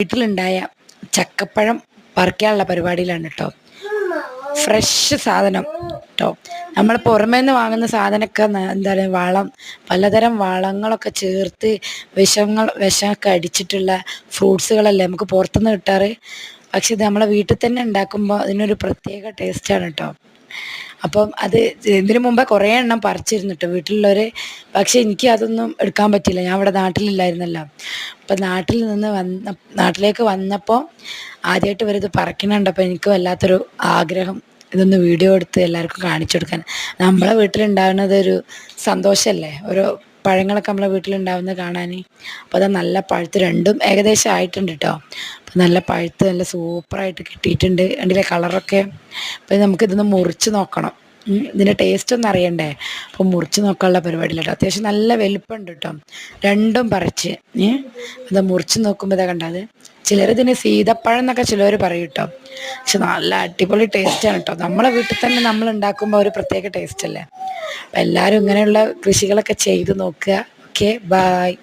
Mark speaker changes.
Speaker 1: വീട്ടിലുണ്ടായ ചക്കപ്പഴം പറിക്കാനുള്ള പരിപാടിയിലാണ് കേട്ടോ. ഫ്രഷ് സാധനം കേട്ടോ. നമ്മൾ പുറമേ നിന്ന് വാങ്ങുന്ന സാധനമൊക്കെ എന്താണ് പലതരം വളങ്ങളൊക്കെ ചേർത്ത് വിഷമൊക്കെ അടിച്ചിട്ടുള്ള ഫ്രൂട്ട്സുകളല്ലേ നമുക്ക് പുറത്തുനിന്ന് കിട്ടാറ്. പക്ഷെ ഇത് നമ്മളെ വീട്ടിൽ തന്നെ ഉണ്ടാക്കുമ്പോൾ അതിനൊരു പ്രത്യേക ടേസ്റ്റാണ് കേട്ടോ. അപ്പം അത് ഇതിനു മുമ്പേ കുറേ എണ്ണം പറിച്ചിരുന്നു കേട്ടോ വീട്ടിലുള്ളവർ. പക്ഷെ എനിക്ക് അതൊന്നും എടുക്കാൻ പറ്റിയില്ല, ഞാൻ ഇവിടെ നാട്ടിലില്ലായിരുന്നല്ലോ. അപ്പം നാട്ടിലേക്ക് വന്നപ്പോൾ ആദ്യമായിട്ട് ഇവരിത് പറിക്കണുണ്ടപ്പോൾ എനിക്ക് വല്ലാത്തൊരു ആഗ്രഹം ഇതൊന്ന് വീഡിയോ എടുത്ത് എല്ലാവർക്കും കാണിച്ചു കൊടുക്കാൻ. നമ്മളെ വീട്ടിലുണ്ടാകുന്നത് ഒരു സന്തോഷമല്ലേ, ഓരോ പഴങ്ങളൊക്കെ നമ്മളെ വീട്ടിലുണ്ടാവുന്നത് കാണാൻ. അപ്പോൾ അത് നല്ല പഴുത്ത് രണ്ടും ഏകദേശം ആയിട്ടുണ്ട് കേട്ടോ. അപ്പോൾ നല്ല പഴുത്ത് നല്ല സൂപ്പറായിട്ട് കിട്ടിയിട്ടുണ്ട്. അതിൻ്റെ കളറൊക്കെ. അപ്പോൾ നമുക്കിതൊന്ന് മുറിച്ച് നോക്കണം, ഇതിൻ്റെ ടേസ്റ്റ് ഒന്നും അറിയണ്ടേ. അപ്പോൾ മുറിച്ച് നോക്കാനുള്ള പരിപാടിയില്ല കേട്ടോ. അത്യാവശ്യം നല്ല വലുപ്പമുണ്ട് കേട്ടോ. രണ്ടും പറിച്ച് ഇത് മുറിച്ച് നോക്കുമ്പോൾ ഇതാ കണ്ടത്. ചിലരിതിന് സീതപ്പഴം എന്നൊക്കെ ചിലവർ പറയും കേട്ടോ. പക്ഷെ നല്ല അടിപൊളി ടേസ്റ്റാണ് കേട്ടോ. നമ്മളെ വീട്ടിൽ തന്നെ നമ്മൾ ഉണ്ടാക്കുമ്പോൾ ഒരു പ്രത്യേക ടേസ്റ്റ് അല്ലേ. അപ്പം എല്ലാവരും ഇങ്ങനെയുള്ള കൃഷികളൊക്കെ ചെയ്ത് നോക്കുക. Okay, bye.